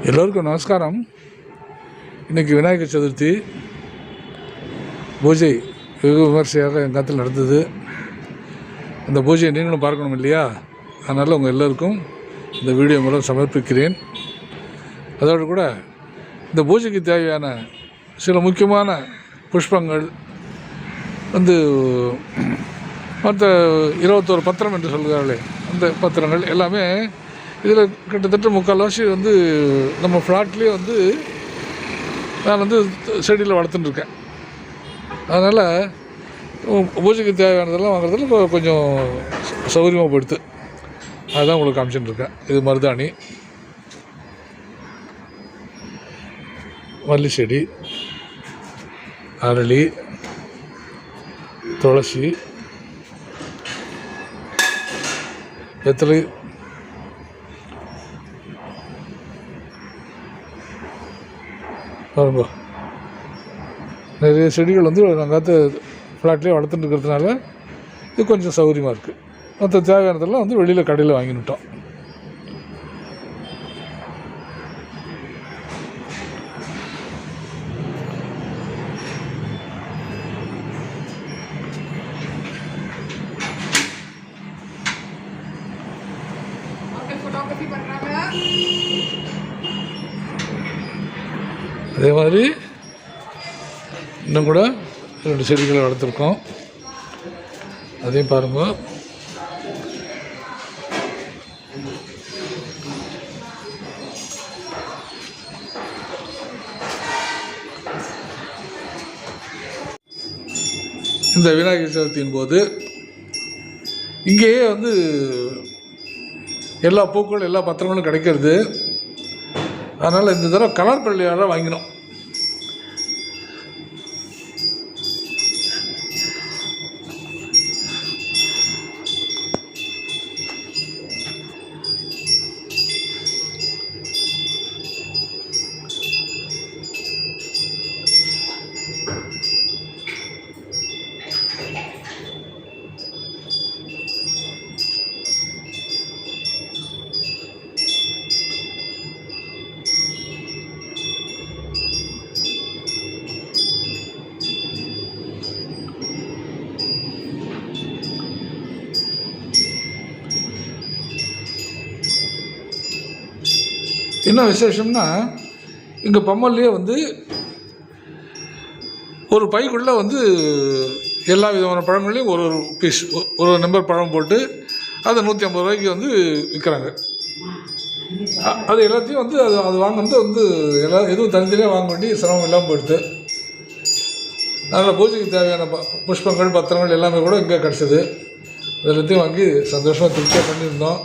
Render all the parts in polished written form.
எல்லோருக்கும் நமஸ்காரம். இன்றைக்கி விநாயகர் சதுர்த்தி பூஜை வெகு விமர்சையாக எங்கள் காலத்தில் நடந்தது. அந்த பூஜையை நீங்களும் பார்க்கணும் இல்லையா? அதனால் உங்கள் எல்லோருக்கும் இந்த வீடியோ மூலம் சமர்ப்பிக்கிறேன். அதோடு கூட இந்த பூஜைக்கு தேவையான சில முக்கியமான புஷ்பங்கள் மற்ற 21 பத்திரம் என்று சொல்கிறார்களே, அந்த பத்திரங்கள் எல்லாமே இதில் கிட்டத்தட்ட முக்கால்வாசி நம்ம ஃப்ளாட்லேயே நான் செடியில் வளர்த்துட்டுருக்கேன். அதனால் பூஜைக்கு தேவையானதெல்லாம் வாங்குறதுல கொஞ்சம் சௌகரியமாக போயிடுது. அதுதான் உங்களுக்கு காமிச்சுட்டுருக்கேன். இது மருதாணி, மல்லி செடி, அரளி, துளசி, வெத்தலை, பாருங்க. நிறைய செடிகள் நாங்கள் ஃப்ளாட்லேயே வளர்த்துட்டு இருக்கிறதுனால இது கொஞ்சம் சௌகரியமாக இருக்குது. மற்ற தேவையானதெல்லாம் வெளியில் கடையில் வாங்கிவிட்டோம். அதே மாதிரி இன்னும் கூட 2 செடிகளை வளர்த்துருக்கோம். அதையும் பாருங்கள். இந்த விநாயகர் சதுர்த்தியின் போது இங்கேயே எல்லா பூக்களும் எல்லா பத்திரங்களும் கிடைக்கிறது. அதனால் இந்த தடவை கலர் பள்ளியால் வாங்கினோம். என்ன விசேஷம்னா, இங்கே பம்மல்லையே ஒரு பைக்குள்ளே எல்லா விதமான பழங்களையும் ஒரு பீஸ், ஒரு நம்பர் பழம் போட்டு அதை 150 ரூபாய்க்கு விற்கிறாங்க. அது எல்லாத்தையும் அது வாங்கினது எதுவும் தனித்தனியாக வாங்க வேண்டிய சிரமம் இல்லாமல் போயிடுது. அதனால் பூஜைக்கு தேவையான புஷ்பங்கள் பத்திரங்கள் எல்லாமே கூட இங்கே கிடச்சிது. அது எல்லாத்தையும் வாங்கி சந்தோஷமாக திருப்தியாக பண்ணியிருந்தோம்.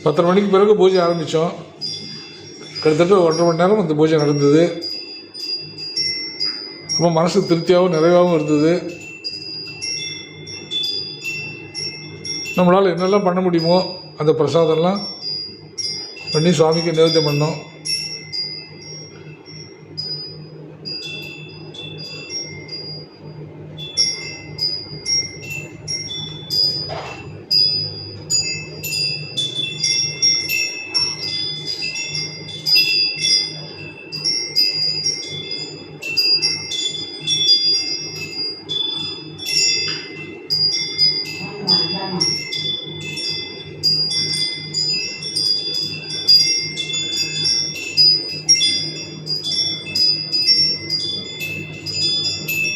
10 மணிக்கு பிறகு பூஜை ஆரம்பித்தோம். கிட்டத்தட்ட 1.5 மணி நேரம் அந்த பூஜை நடந்தது. ரொம்ப மனசு திருப்தியாகவும் நிறைவாகவும் இருந்தது. நம்மளால் என்னெல்லாம் பண்ண முடியுமோ அந்த பிரசாதம்லாம் பண்ணி சுவாமிக்கு நிவேத்தியம் பண்ணோம்.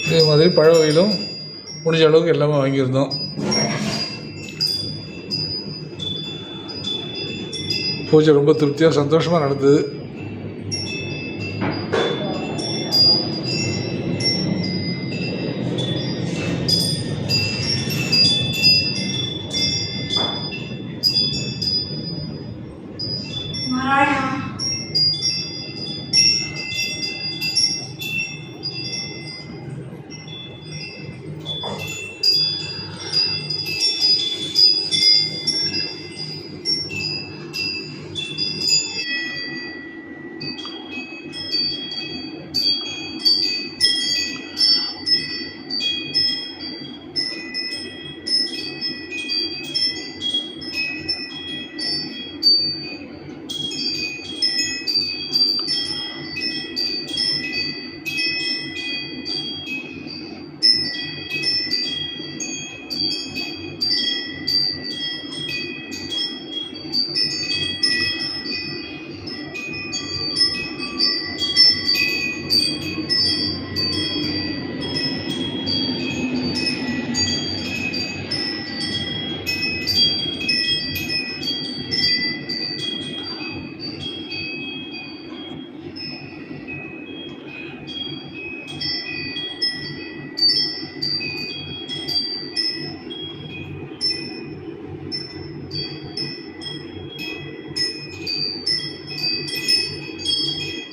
இதே மாதிரி பழ வகையிலும் முடிஞ்ச அளவுக்கு எல்லாமே வாங்கியிருந்தோம். பூஜை ரொம்ப திருப்தியாக சந்தோஷமாக நடந்தது. Narayana